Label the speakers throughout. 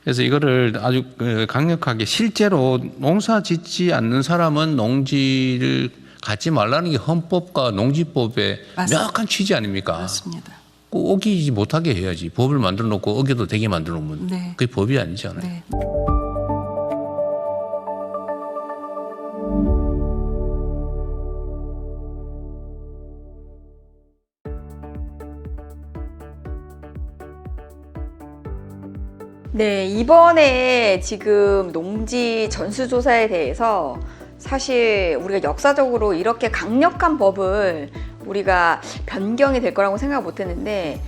Speaker 1: 그래서 이거를 아주 강력하게 실제로 농사 짓지 않는 사람은 농지를 갖지 말라는 게 헌법과 농지법의
Speaker 2: 맞습니다.
Speaker 1: 명확한 취지 아닙니까?
Speaker 2: 맞습니다.
Speaker 1: 꼭 어기지 못하게 해야지. 법을 만들어 놓고 어겨도 되게 만들어 놓으면
Speaker 2: 네.
Speaker 1: 그게 법이 아니잖아요.
Speaker 2: 네. 네, 이번에 지금 농지 전수조사에 대해서 사실 우리가 역사적으로 이렇게 강력한 법을 우리가 변경이 될 거라고 생각 못 했는데,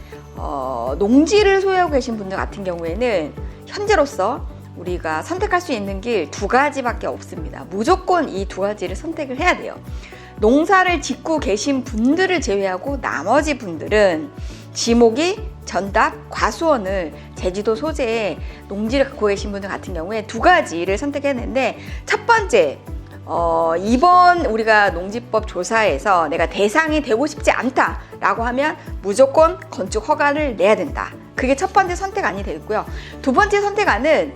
Speaker 2: 농지를 소유하고 계신 분들 같은 경우에는 현재로서 우리가 선택할 수 있는 길 두 가지밖에 없습니다. 무조건 이 두 가지를 선택을 해야 돼요. 농사를 짓고 계신 분들을 제외하고 나머지 분들은 지목이 전답, 과수원을 제주도 소재의 농지를 갖고 계신 분들 같은 경우에 두 가지를 선택했는데, 첫 번째, 이번 우리가 농지법 조사에서 내가 대상이 되고 싶지 않다라고 하면 무조건 건축 허가를 내야 된다. 그게 첫 번째 선택안이 되겠고요. 두 번째 선택안은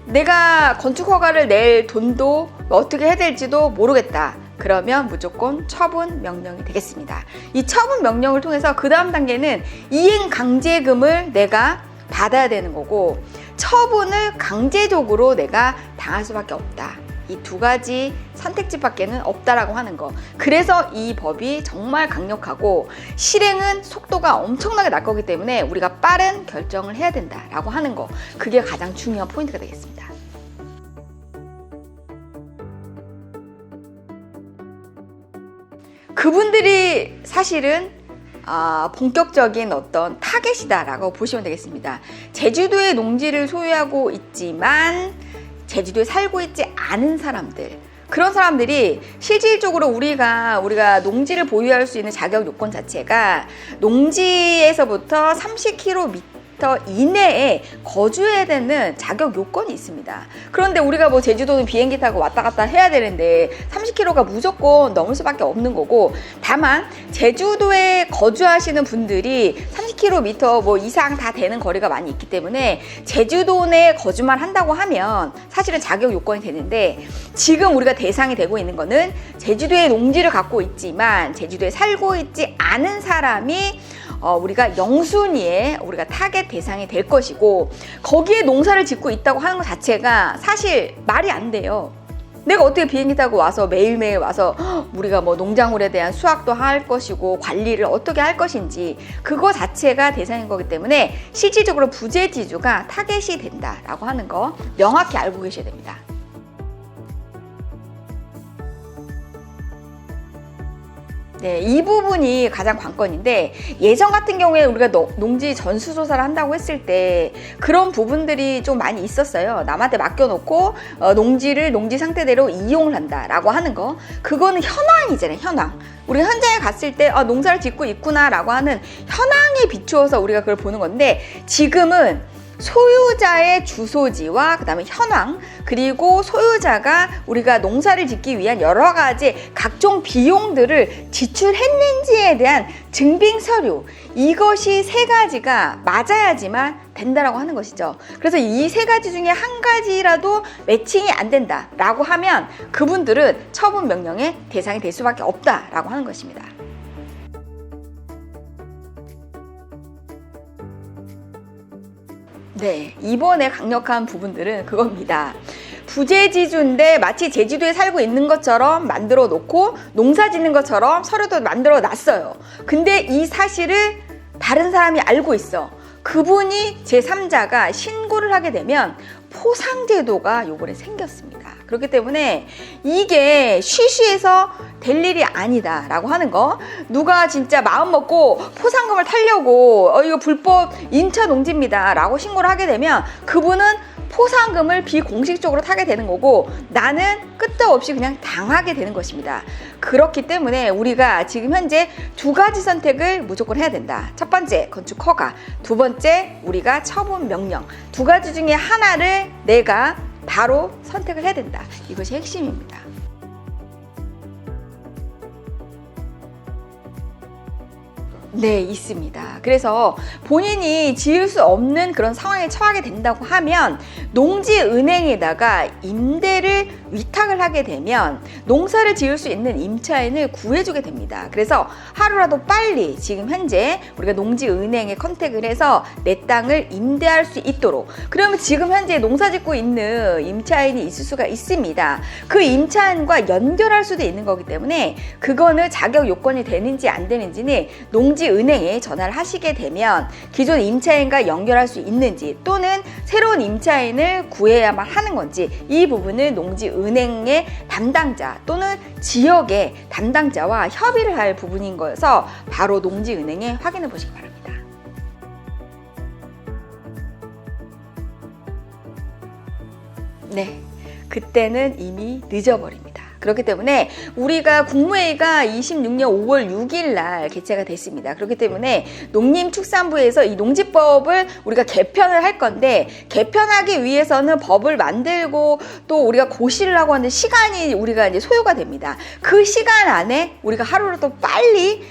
Speaker 2: 내가 건축 허가를 낼 돈도 어떻게 해야 될지도 모르겠다. 그러면 무조건 처분 명령이 되겠습니다. 이 처분 명령을 통해서 그 다음 단계는 이행 강제금을 내가 받아야 되는 거고, 처분을 강제적으로 내가 당할 수밖에 없다. 이 두 가지 선택지밖에는 없다라고 하는 거. 그래서 이 법이 정말 강력하고 실행은 속도가 엄청나게 날 거기 때문에 우리가 빠른 결정을 해야 된다라고 하는 거. 그게 가장 중요한 포인트가 되겠습니다. 그분들이 사실은 본격적인 어떤 타겟이다라고 보시면 되겠습니다. 제주도의 농지를 소유하고 있지만 제주도에 살고 있지 않은 사람들, 그런 사람들이 실질적으로 우리가 농지를 보유할 수 있는 자격 요건 자체가 농지에서부터 30km 이내에 거주해야 되는 자격 요건이 있습니다. 그런데 우리가 뭐 제주도는 비행기 타고 왔다 갔다 해야 되는데 30km가 무조건 넘을 수밖에 없는 거고, 다만 제주도에 거주하시는 분들이 30km 뭐 이상 다 되는 거리가 많이 있기 때문에 제주도 내 거주만 한다고 하면 사실은 자격 요건이 되는데, 지금 우리가 대상이 되고 있는 거는 제주도에 농지를 갖고 있지만 제주도에 살고 있지 않은 사람이 우리가 영순위에 우리가 타겟 대상이 될 것이고, 거기에 농사를 짓고 있다고 하는 것 자체가 사실 말이 안 돼요. 내가 어떻게 비행기 타고 와서 매일매일 와서 우리가 뭐 농작물에 대한 수확도 할 것이고 관리를 어떻게 할 것인지, 그거 자체가 대상인 거기 때문에 실질적으로 부재지주가 타겟이 된다라고 하는 거 명확히 알고 계셔야 됩니다. 네, 이 부분이 가장 관건인데, 예전 같은 경우에 우리가 농지 전수조사를 한다고 했을 때 그런 부분들이 좀 많이 있었어요. 남한테 맡겨놓고 농지를 농지 상태대로 이용을 한다라고 하는 거. 그거는 현황이잖아요, 현황. 우리 현장에 갔을 때 농사를 짓고 있구나 라고 하는 현황에 비추어서 우리가 그걸 보는 건데, 지금은 소유자의 주소지와 그 다음에 현황, 그리고 소유자가 우리가 농사를 짓기 위한 여러 가지 각종 비용들을 지출했는지에 대한 증빙 서류, 이것이 세 가지가 맞아야지만 된다라고 하는 것이죠. 그래서 이 세 가지 중에 한 가지라도 매칭이 안 된다라고 하면 그분들은 처분 명령의 대상이 될 수밖에 없다라고 하는 것입니다. 네, 이번에 강력한 부분들은 그겁니다. 부재지주인데 마치 제주도에 살고 있는 것처럼 만들어 놓고 농사 짓는 것처럼 서류도 만들어 놨어요. 근데 이 사실을 다른 사람이 알고 있어. 그분이 제3자가 신고를 하게 되면 포상제도가 요번에 생겼습니다. 그렇기 때문에 이게 쉬쉬해서 될 일이 아니다 라고 하는 거. 누가 진짜 마음 먹고 포상금을 타려고 이거 불법 인처 농지입니다 라고 신고를 하게 되면 그분은 포상금을 비공식적으로 타게 되는 거고, 나는 끝도 없이 그냥 당하게 되는 것입니다. 그렇기 때문에 우리가 지금 현재 두 가지 선택을 무조건 해야 된다. 첫 번째, 건축 허가. 두 번째, 우리가 처분 명령. 두 가지 중에 하나를 내가 바로 선택을 해야 된다. 이것이 핵심입니다. 네, 있습니다. 그래서 본인이 지을 수 없는 그런 상황에 처하게 된다고 하면 농지은행에다가 임대를 위탁을 하게 되면 농사를 지을 수 있는 임차인을 구해주게 됩니다. 그래서 하루라도 빨리 지금 현재 우리가 농지은행에 컨택을 해서 내 땅을 임대할 수 있도록, 그러면 지금 현재 농사 짓고 있는 임차인이 있을 수가 있습니다. 그 임차인과 연결할 수도 있는 거기 때문에 그거는 자격 요건이 되는지 안 되는지는 농지은행에 전화를 하시게 되면 기존 임차인과 연결할 수 있는지 또는 새로운 임차인을 구해야만 하는 건지, 이 부분은 농지은행의 담당자 또는 지역의 담당자와 협의를 할 부분인 거여서 바로 농지은행에 확인해 보시기 바랍니다. 네, 그때는 이미 늦어버립니다. 그렇기 때문에 우리가 국무회의가 26년 5월 6일 날 개최가 됐습니다. 그렇기 때문에 농림축산부에서 이 농지법을 우리가 개편을 할 건데, 개편하기 위해서는 법을 만들고 또 우리가 고시를 하고 하는데 시간이 우리가 이제 소요가 됩니다. 그 시간 안에 우리가 하루라도 빨리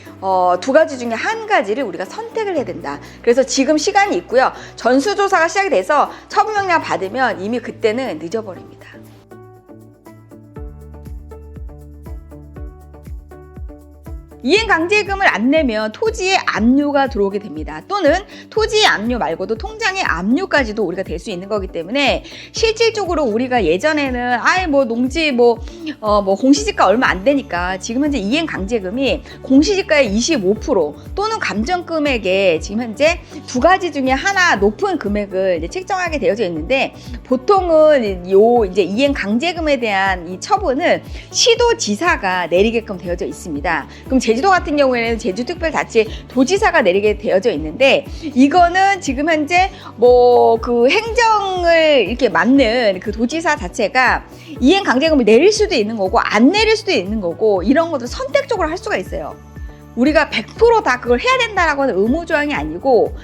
Speaker 2: 두 가지 중에 한 가지를 우리가 선택을 해야 된다. 그래서 지금 시간이 있고요. 전수조사가 시작이 돼서 처분명령 받으면 이미 그때는 늦어버립니다. 이행강제금을 안 내면 토지에 압류가 들어오게 됩니다. 또는 토지의 압류 말고도 통장의 압류까지도 우리가 될 수 있는 거기 때문에 실질적으로 우리가 예전에는 농지 공시지가 얼마 안 되니까 지금 현재 이행강제금이 공시지가의 25% 또는 감정금액에 지금 현재 두 가지 중에 하나 높은 금액을 이제 책정하게 되어져 있는데, 보통은 이제 이행강제금에 대한 이 처분을 시도지사가 내리게끔 되어져 있습니다. 그럼 제주도 같은 경우에는 제주특별자치 도지사가 내리게 되어져 있는데, 이거는 지금 현재 그 행정을 이렇게 맡는 그 도지사 자체가 이행강제금을 내릴 수도 있는 거고 안 내릴 수도 있는 거고, 이런 것들 선택적으로 할 수가 있어요. 우리가 100% 다 그걸 해야 된다라고 하는 의무조항이 아니고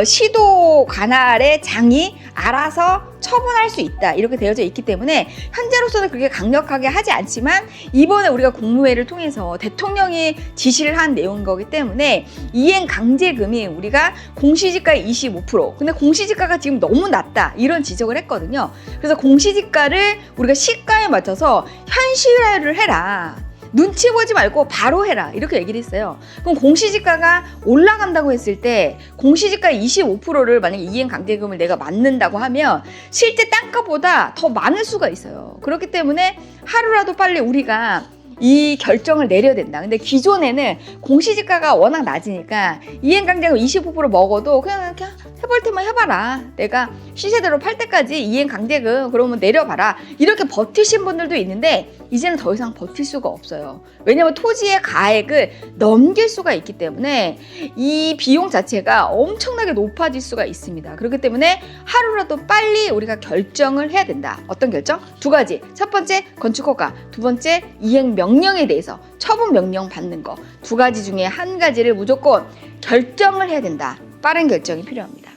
Speaker 2: 시도 관할의 장이 알아서 처분할 수 있다, 이렇게 되어져 있기 때문에 현재로서는 그렇게 강력하게 하지 않지만 이번에 우리가 국무회의를 통해서 대통령이 지시를 한 내용인 거기 때문에 이행강제금이 우리가 공시지가의 25%, 근데 공시지가가 지금 너무 낮다, 이런 지적을 했거든요. 그래서 공시지가를 우리가 시가에 맞춰서 현실화를 해라, 눈치 보지 말고 바로 해라, 이렇게 얘기를 했어요. 그럼 공시지가가 올라간다고 했을 때 공시지가의 25%를 만약에 이행강제금을 내가 맞는다고 하면 실제 땅값보다 더 많을 수가 있어요. 그렇기 때문에 하루라도 빨리 우리가 이 결정을 내려야 된다. 근데 기존에는 공시지가가 워낙 낮으니까 이행강제금 25% 먹어도 그냥 해볼 테면 해봐라, 내가 시세대로 팔 때까지 이행강제금 그러면 내려봐라, 이렇게 버티신 분들도 있는데 이제는 더 이상 버틸 수가 없어요. 왜냐하면 토지의 가액을 넘길 수가 있기 때문에 이 비용 자체가 엄청나게 높아질 수가 있습니다. 그렇기 때문에 하루라도 빨리 우리가 결정을 해야 된다. 어떤 결정? 두 가지. 첫 번째 건축허가, 두 번째 이행명령에 대해서 처분명령 받는 거, 두 가지 중에 한 가지를 무조건 결정을 해야 된다. 빠른 결정이 필요합니다.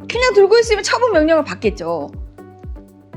Speaker 2: 그냥 들고 있으면 처분 명령을 받겠죠.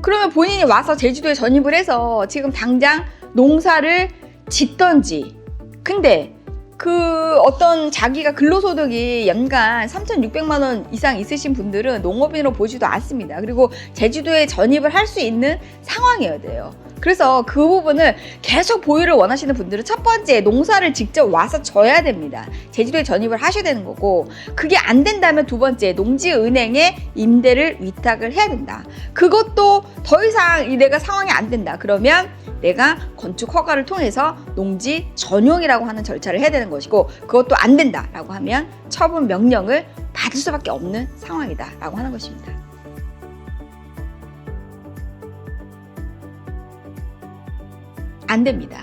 Speaker 2: 그러면 본인이 와서 제주도에 전입을 해서 지금 당장 농사를 짓던지, 근데 그 어떤 자기가 근로소득이 연간 3,600만 원 이상 있으신 분들은 농업인으로 보지도 않습니다. 그리고 제주도에 전입을 할 수 있는 상황이어야 돼요. 그래서 그 부분을 계속 보유를 원하시는 분들은 첫 번째, 농사를 직접 와서 져야 됩니다. 제주도에 전입을 하셔야 되는 거고, 그게 안 된다면 두 번째, 농지은행에 임대를 위탁을 해야 된다. 그것도 더 이상 내가 상황이 안 된다. 그러면 내가 건축 허가를 통해서 농지 전용이라고 하는 절차를 해야 되는 것이고, 그것도 안 된다라고 하면 처분 명령을 받을 수밖에 없는 상황이다라고 하는 것입니다. 안 됩니다.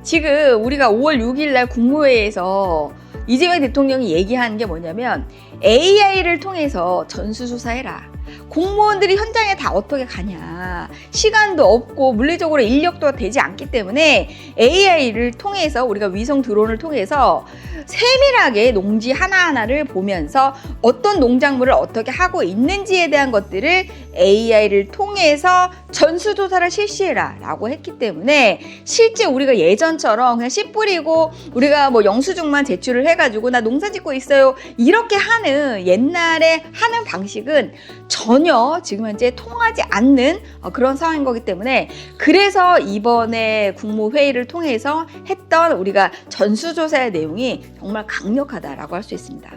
Speaker 2: 지금 우리가 5월 6일 날 국무회의에서 이재명 대통령이 얘기하는 게 뭐냐면 AI를 통해서 전수조사해라. 공무원들이 현장에 다 어떻게 가냐. 시간도 없고 물리적으로 인력도 되지 않기 때문에 AI를 통해서 우리가 위성 드론을 통해서 세밀하게 농지 하나하나를 보면서 어떤 농작물을 어떻게 하고 있는지에 대한 것들을 AI를 통해서 전수조사를 실시해라 라고 했기 때문에 실제 우리가 예전처럼 그냥 씨 뿌리고 우리가 뭐 영수증만 제출을 해가지고 나 농사 짓고 있어요 이렇게 하는 옛날에 하는 방식은 전혀 지금 현재 통하지 않는 그런 상황인 거기 때문에 그래서 이번에 국무회의를 통해서 했던 우리가 전수조사의 내용이 정말 강력하다라고 할 수 있습니다.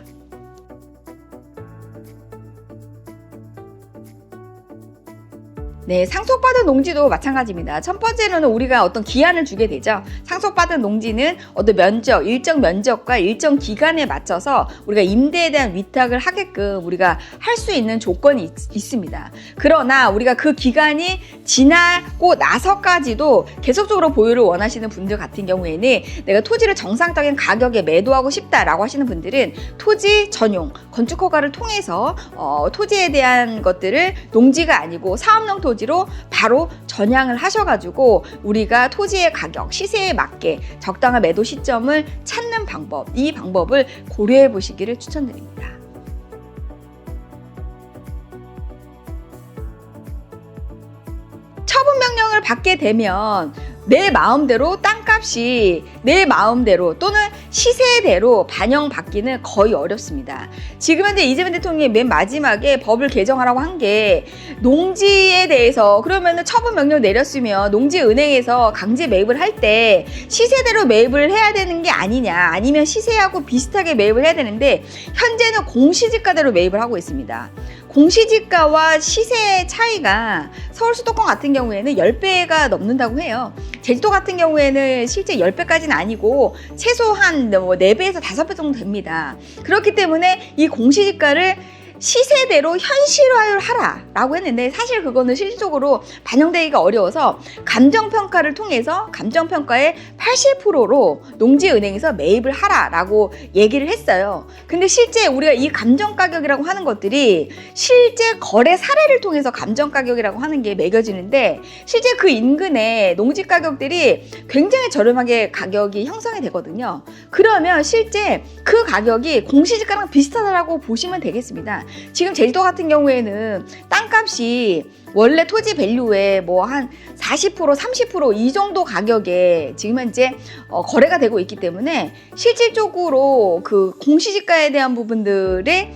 Speaker 2: 네, 상속받은 농지도 마찬가지입니다. 첫 번째로는 우리가 어떤 기한을 주게 되죠. 상속받은 농지는 어떤 면적, 일정 면적과 일정 기간에 맞춰서 우리가 임대에 대한 위탁을 하게끔 우리가 할 수 있는 조건이 있습니다. 그러나 우리가 그 기간이 지나고 나서까지도 계속적으로 보유를 원하시는 분들 같은 경우에는 내가 토지를 정상적인 가격에 매도하고 싶다라고 하시는 분들은 토지 전용, 건축허가를 통해서 토지에 대한 것들을 농지가 아니고 사업용 토지로 바로 전향을 하셔가지고 우리가 토지의 가격, 시세에 맞게 적당한 매도 시점을 찾는 방법, 이 방법을 고려해 보시기를 추천드립니다. 처분 명령을 받게 되면 내 마음대로 땅값이 내 마음대로 또는 시세대로 반영받기는 거의 어렵습니다. 지금 현재 이재명 대통령이 맨 마지막에 법을 개정하라고 한 게 농지에 대해서 그러면은 처분 명령 내렸으면 농지은행에서 강제 매입을 할 때 시세대로 매입을 해야 되는 게 아니냐 아니면 시세하고 비슷하게 매입을 해야 되는데 현재는 공시지가대로 매입을 하고 있습니다. 공시지가와 시세 차이가 서울 수도권 같은 경우에는 10배가 넘는다고 해요. 제주도 같은 경우에는 실제 10배까지는 아니고 최소한 4배에서 5배 정도 됩니다. 그렇기 때문에 이 공시지가를 시세대로 현실화를 하라라고 했는데 사실 그거는 실질적으로 반영되기가 어려워서 감정평가를 통해서 감정평가의 80%로 농지은행에서 매입을 하라라고 얘기를 했어요. 근데 실제 우리가 이 감정가격이라고 하는 것들이 실제 거래 사례를 통해서 감정가격이라고 하는 게 매겨지는데 실제 그 인근에 농지 가격들이 굉장히 저렴하게 가격이 형성이 되거든요. 그러면 실제 그 가격이 공시지가랑 비슷하다고 보시면 되겠습니다. 지금 제주도 같은 경우에는 땅값이 원래 토지 밸류에 뭐 한 40%, 30% 이 정도 가격에 지금 현재 거래가 되고 있기 때문에 실질적으로 그 공시지가에 대한 부분들의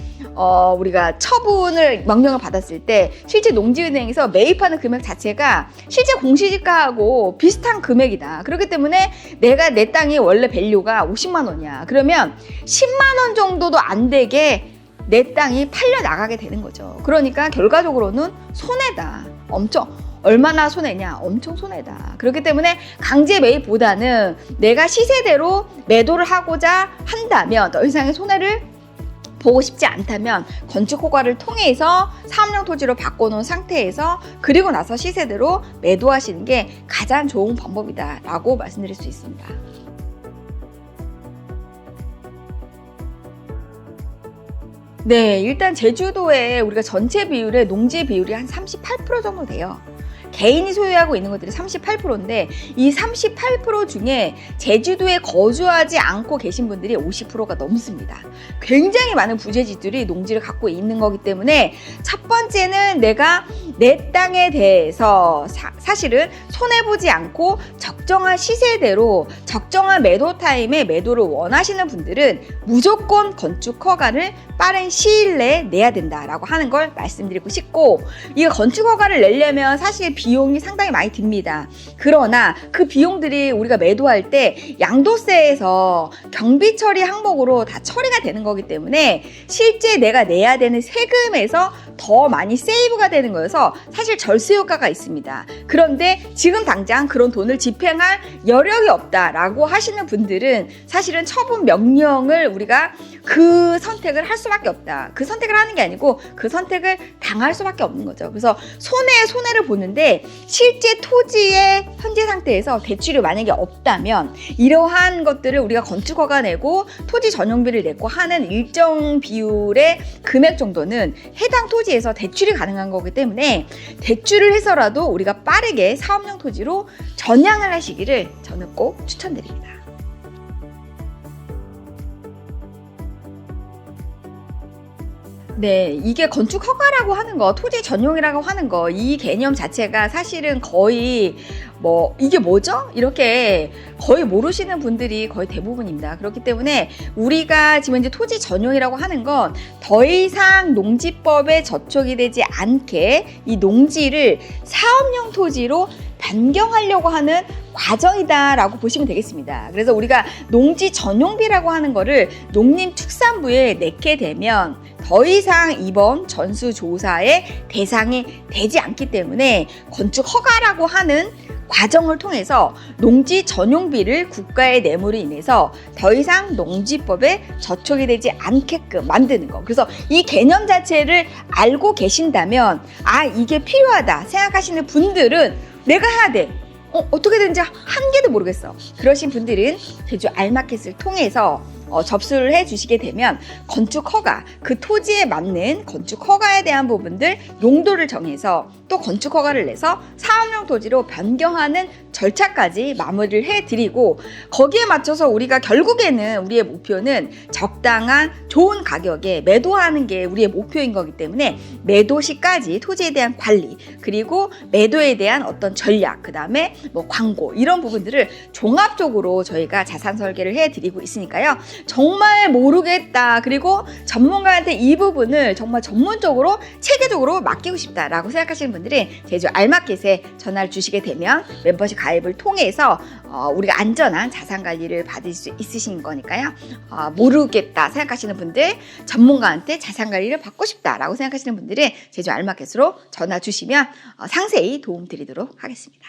Speaker 2: 우리가 처분을 명령을 받았을 때 실제 농지은행에서 매입하는 금액 자체가 실제 공시지가하고 비슷한 금액이다. 그렇기 때문에 내가 내 땅이 원래 밸류가 50만 원이야. 그러면 10만 원 정도도 안 되게 내 땅이 팔려 나가게 되는 거죠. 그러니까 결과적으로는 손해다. 얼마나 손해냐? 엄청 손해다. 그렇기 때문에 강제 매입보다는 내가 시세대로 매도를 하고자 한다면 더 이상의 손해를 보고 싶지 않다면 건축허가를 통해서 사업용 토지로 바꿔놓은 상태에서 그리고 나서 시세대로 매도하시는 게 가장 좋은 방법이다 라고 말씀드릴 수 있습니다. 네, 일단 제주도에 우리가 전체 비율의 농지 비율이 한 38% 정도 돼요. 개인이 소유하고 있는 것들이 38%인데 이 38% 중에 제주도에 거주하지 않고 계신 분들이 50%가 넘습니다. 굉장히 많은 부재지들이 농지를 갖고 있는 거기 때문에 첫 번째는 내가 내 땅에 대해서 사실은 손해보지 않고 적정한 시세대로 적정한 매도 타임에 매도를 원하시는 분들은 무조건 건축허가를 빠른 시일 내에 내야 된다라고 하는 걸 말씀드리고 싶고 이 건축허가를 내려면 사실 비용이 상당히 많이 듭니다. 그러나 그 비용들이 우리가 매도할 때 양도세에서 경비 처리 항목으로 다 처리가 되는 거기 때문에 실제 내가 내야 되는 세금에서 더 많이 세이브가 되는 거여서 사실 절세 효과가 있습니다. 그런데 지금 당장 그런 돈을 집행할 여력이 없다라고 하시는 분들은 사실은 처분 명령을 우리가 그 선택을 할 수밖에 없다. 그 선택을 하는 게 아니고 그 선택을 당할 수밖에 없는 거죠. 그래서 손해를 보는데 그런데 실제 토지의 현재 상태에서 대출이 만약에 없다면 이러한 것들을 우리가 건축허가 내고 토지 전용비를 내고 하는 일정 비율의 금액 정도는 해당 토지에서 대출이 가능한 거기 때문에 대출을 해서라도 우리가 빠르게 사업용 토지로 전향을 하시기를 저는 꼭 추천드립니다. 네, 이게 건축 허가라고 하는 거, 토지 전용이라고 하는 거, 이 개념 자체가 사실은 거의 이게 뭐죠? 이렇게 거의 모르시는 분들이 거의 대부분입니다. 그렇기 때문에 우리가 지금 이제 토지 전용이라고 하는 건 더 이상 농지법에 저촉이 되지 않게 이 농지를 사업용 토지로 변경하려고 하는 과정이다라고 보시면 되겠습니다. 그래서 우리가 농지 전용비라고 하는 거를 농림축산부에 내게 되면 더 이상 이번 전수조사의 대상이 되지 않기 때문에 건축 허가라고 하는 과정을 통해서 농지 전용비를 국가에 내므로 인해서 더 이상 농지법에 저촉이 되지 않게끔 만드는 거. 그래서 이 개념 자체를 알고 계신다면 이게 필요하다 생각하시는 분들은 내가 해야 돼. 어떻게 되는지 한 개도 모르겠어. 그러신 분들은 제주 알마켓을 통해서 접수를 해 주시게 되면 건축허가, 그 토지에 맞는 건축허가에 대한 부분들 용도를 정해서 또 건축허가를 내서 사업용 토지로 변경하는 절차까지 마무리를 해드리고 거기에 맞춰서 우리가 결국에는 우리의 목표는 적당한 좋은 가격에 매도하는 게 우리의 목표인 거기 때문에 매도 시까지 토지에 대한 관리 그리고 매도에 대한 어떤 전략 그 다음에 광고 이런 부분들을 종합적으로 저희가 자산 설계를 해드리고 있으니까요. 정말 모르겠다 그리고 전문가한테 이 부분을 정말 전문적으로 체계적으로 맡기고 싶다라고 생각하시는 분들은 제주 알마켓에 전화를 주시게 되면 멤버십 가입을 통해서 우리가 안전한 자산 관리를 받을 수 있으신 거니까요. 모르겠다 생각하시는 분들, 전문가한테 자산 관리를 받고 싶다라고 생각하시는 분들은 제주 알마켓으로 전화 주시면 상세히 도움 드리도록 하겠습니다.